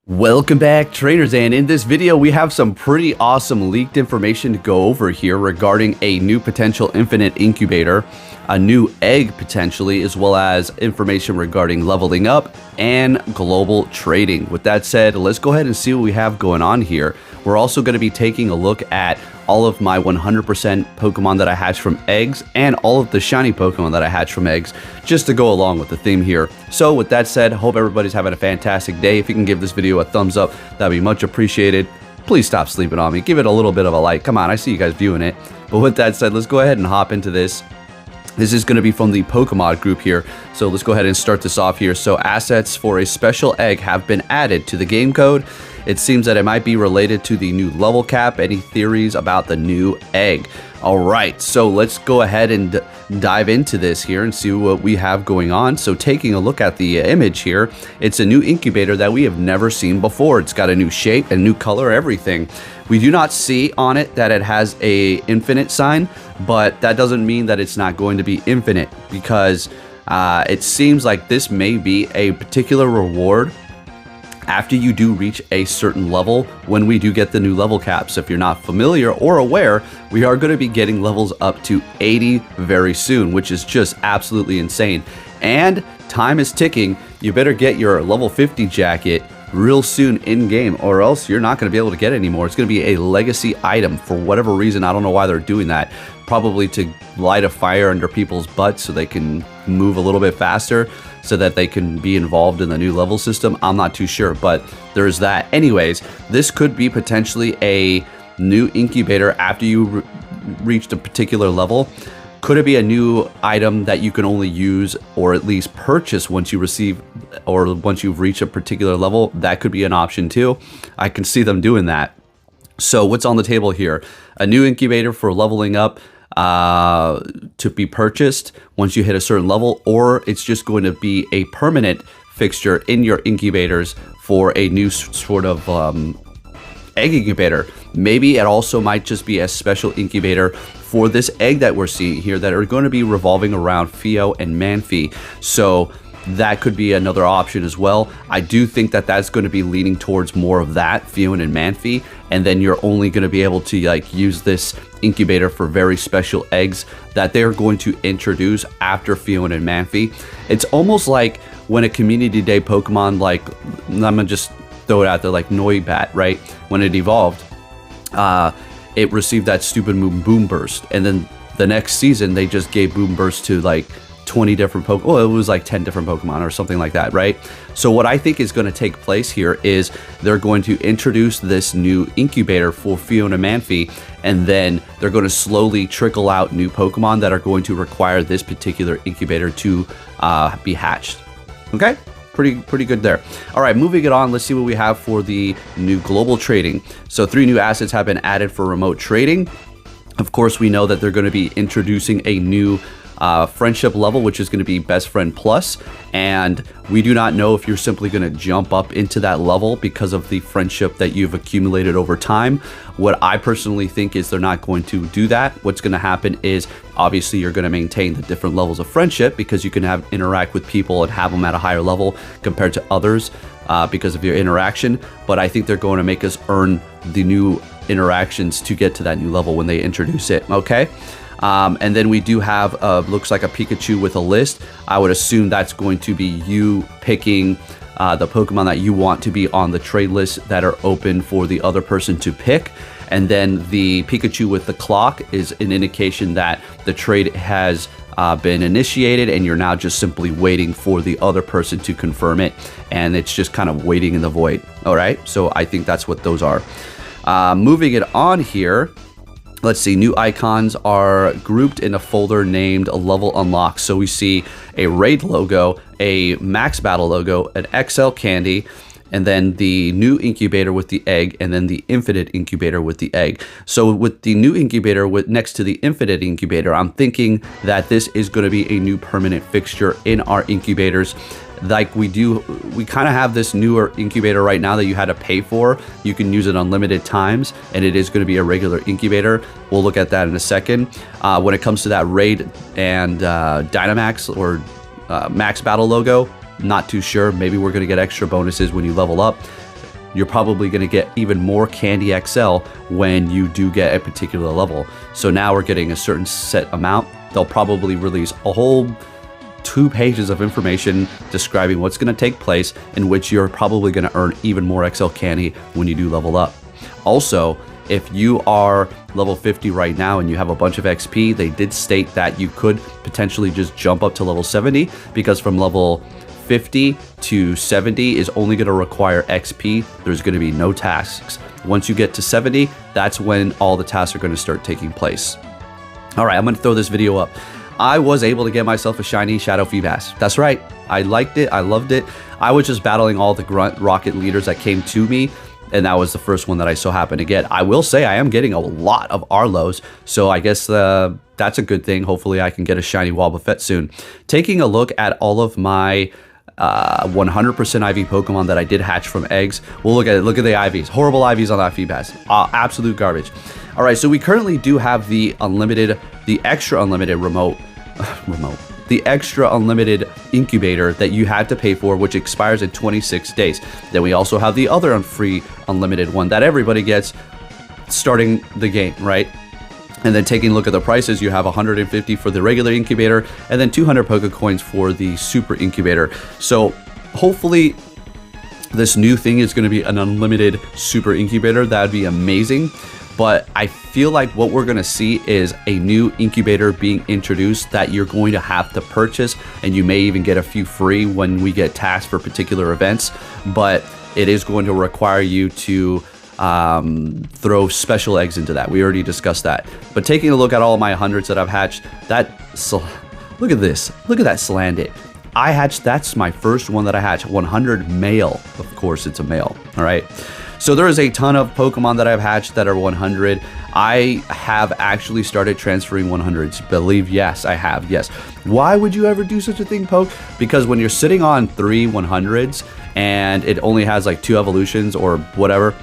Welcome back, trainers, and in this video we have some pretty awesome leaked information to go over here regarding a new potential infinite incubator, a new egg potentially, as well as information regarding leveling up and global trading. With that said, let's go ahead and see what we have going on here. We're also going to be taking a look at all of my 100% Pokemon that I hatched from eggs and all of the shiny Pokemon that I hatched from eggs, just to go along with the theme here. So with that said, hope everybody's having a fantastic day. If you can give this video a thumbs up, that'd be much appreciated. Please stop sleeping on me. Give it a little bit of a like. Come on, I see you guys viewing it. But with that said, let's go ahead and hop into this. This is going to be from the Pokemon group here. So let's go ahead and start this off here. So assets for a special egg have been added to the game code. It seems that it might be related to the new level cap. Any theories about the new egg? All right, so let's go ahead and dive into this here and see what we have going on. So taking a look at the image here, it's a new incubator that we have never seen before. It's got a new shape, a new color, everything. We do not see on it that it has a infinite sign, but that doesn't mean that it's not going to be infinite, because it seems like this may be a particular reward after you do reach a certain level when we do get the new level caps. If you're not familiar or aware, we are going to be getting levels up to 80 very soon, which is just absolutely insane. And time is ticking. You better get your level 50 jacket real soon in game, or else you're not going to be able to get it anymore. It's going to be a legacy item for whatever reason. I don't know why they're doing that. Probably to light a fire under people's butts so they can move a little bit faster, so that they can be involved in the new level system. I'm not too sure, but there's that. Anyways, this could be potentially a new incubator after you reached a particular level. Could it be a new item that you can only use or at least purchase once you receive, or once you've reached a particular level? That could be an option too. I can see them doing that. So what's on the table here? A new incubator for leveling up to be purchased once you hit a certain level, or it's just going to be a permanent fixture in your incubators for a new sort of egg incubator. Maybe it also might just be a special incubator for this egg that we're seeing here that are going to be revolving around Fio and Manphy. So that could be another option as well. I do think that that's going to be leaning towards more of that, Fion and Manphy, and then you're only going to be able to use this incubator for very special eggs that they're going to introduce after Fion and Manphy. It's almost like when a community day Pokemon, like, I'm gonna just throw it out there, like Noibat, right? When it evolved, it received that stupid move Boom Burst, and then the next season they just gave Boom Burst to like 20 different Pokemon. Well, it was like 10 different Pokemon or something like that, right? So what I think is going to take place here is they're going to introduce this new incubator for Fiona Manphy, and then they're going to slowly trickle out new Pokemon that are going to require this particular incubator to be hatched. Okay? Pretty good there. All right, moving it on, let's see what we have for the new global trading. So 3 new assets have been added for remote trading. Of course, we know that they're going to be introducing a new friendship level, which is going to be Best Friend Plus, and we do not know if you're simply going to jump up into that level because of the friendship that you've accumulated over time. What I personally think is they're not going to do that. What's going to happen is obviously you're going to maintain the different levels of friendship because you can interact with people and have them at a higher level compared to others because of your interaction. But I think they're going to make us earn the new interactions to get to that new level when they introduce it. Okay. And then we do have looks like a Pikachu with a list. I would assume that's going to be you picking the Pokemon that you want to be on the trade list that are open for the other person to pick. And then the Pikachu with the clock is an indication that the trade has been initiated and you're now just simply waiting for the other person to confirm it, and it's just kind of waiting in the void. All right, so I think that's what those are. Moving it on here, let's see, new icons are grouped in a folder named Level Unlock. So we see a Raid logo, a Max Battle logo, an XL Candy, and then the new incubator with the egg, and then the infinite incubator with the egg. So with the new incubator next to the infinite incubator, I'm thinking that this is going to be a new permanent fixture in our incubators. Like we kind of have this newer incubator right now that you had to pay for. You can use it unlimited times, and it is going to be a regular incubator. We'll look at that in a second. When it comes to that Raid and Dynamax or Max Battle logo, not too sure. Maybe we're going to get extra bonuses when you level up. you're probably going to get even more Candy XL when you do get a particular level. So now we're getting a certain set amount. They'll probably release a whole 2 pages of information describing what's going to take place, in which you're probably going to earn even more XL Candy when you do level up. Also, if you are level 50 right now and you have a bunch of XP, they did state that you could potentially just jump up to level 70, because from level 50 to 70 is only going to require XP. There's going to be no tasks. Once you get to 70, that's when all the tasks are going to start taking place. All right, I'm going to throw this video up. I was able to get myself a shiny Shadow Feebas. That's right. I liked it. I loved it. I was just battling all the Grunt Rocket leaders that came to me, and that was the first one that I so happened to get. I will say I am getting a lot of Arlos, so I guess that's a good thing. Hopefully I can get a shiny Wobbuffet soon. Taking a look at all of my 100% IV Pokemon that I did hatch from eggs. We'll look at it. Look at the IVs. Horrible IVs on that Feebas. Absolute garbage. All right, so we currently do have the extra unlimited the extra unlimited incubator that you had to pay for, which expires in 26 days. Then we also have the other free unlimited one that everybody gets starting the game, right? And then taking a look at the prices, you have 150 for the regular incubator and then 200 Pokecoins for the super incubator. So hopefully this new thing is going to be an unlimited super incubator. That would be amazing. But I feel like what we're going to see is a new incubator being introduced that you're going to have to purchase, and you may even get a few free when we get tasks for particular events. But it is going to require you to throw special eggs into that. We already discussed that. But taking a look at all my hundreds that I've hatched, look at this. Look at that Salandit. I hatched, that's my first one that I hatched. 100 male. Of course, it's a male. All right. So there is a ton of Pokemon that I've hatched that are 100. I have actually started transferring 100s. Believe, yes, I have. Yes. Why would you ever do such a thing, Poke? Because when you're sitting on 3 100s and it only has like 2 evolutions or whatever,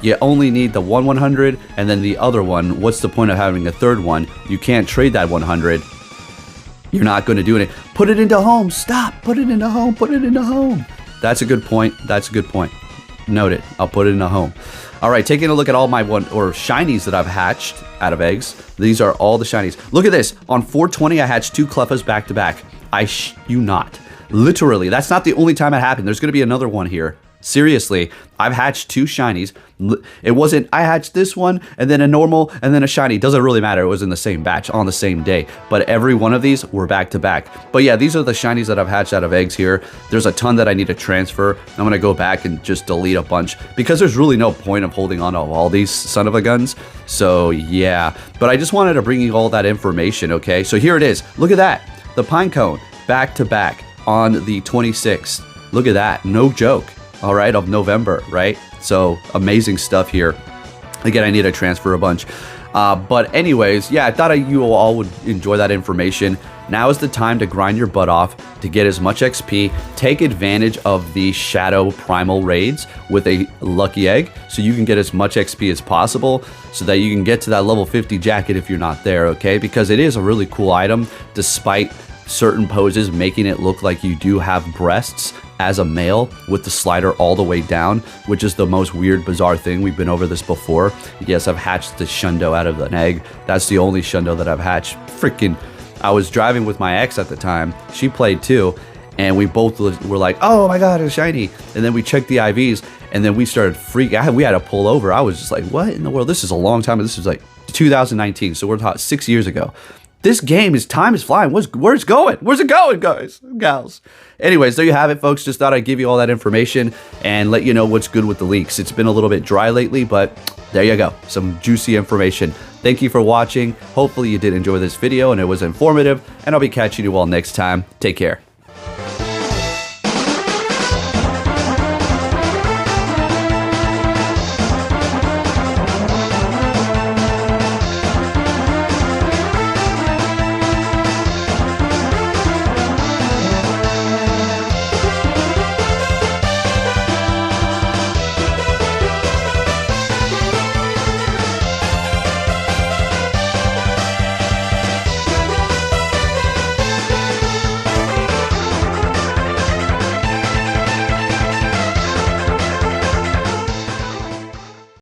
you only need the 100 and then the other one. What's the point of having a third one? You can't trade that 100. You're not going to do it. Put it into home. Stop. Put it into home. Put it into home. That's a good point. That's a good point. Note it. I'll put it in a home. All right, taking a look at all my shinies that I've hatched out of eggs. These are all the shinies. Look at this. On 420, I hatched 2 Clefas back to back. You not. Literally, that's not the only time it happened. There's going to be another one here. Seriously, I've hatched 2 shinies. It wasn't, I hatched this one, and then a normal, and then a shiny. Doesn't really matter. It was in the same batch on the same day. But every one of these were back to back. But yeah, these are the shinies that I've hatched out of eggs here. There's a ton that I need to transfer. I'm going to go back and just delete a bunch, because there's really no point of holding on to all these son of a guns. So yeah, but I just wanted to bring you all that information, okay? So here it is. Look at that. The Pinecone back to back on the 26th. Look at that. No joke. All right, of November, right? So amazing stuff here. Again, I need to transfer a bunch. But anyways, yeah, I thought you all would enjoy that information. Now is the time to grind your butt off to get as much XP. Take advantage of the Shadow Primal raids with a lucky egg so you can get as much XP as possible so that you can get to that level 50 jacket if you're not there, okay? Because it is a really cool item, despite certain poses making it look like you do have breasts as a male with the slider all the way down, which is the most weird, bizarre thing. We've been over this before. Yes, I've hatched the Shundo out of an egg. That's the only Shundo that I've hatched. Freaking, I was driving with my ex at the time. She played too, and we both were like, oh my god, it's shiny. And then we checked the IVs, and then we started freaking. We had to pull over. I was just like, what in the world? This is a long time. This is like 2019, so we're talking 6 years ago. This game time is flying. Where's it going? Where's it going, guys? Gals. Anyways, there you have it, folks. Just thought I'd give you all that information and let you know what's good with the leaks. It's been a little bit dry lately, but there you go. Some juicy information. Thank you for watching. Hopefully you did enjoy this video and it was informative, and I'll be catching you all next time. Take care.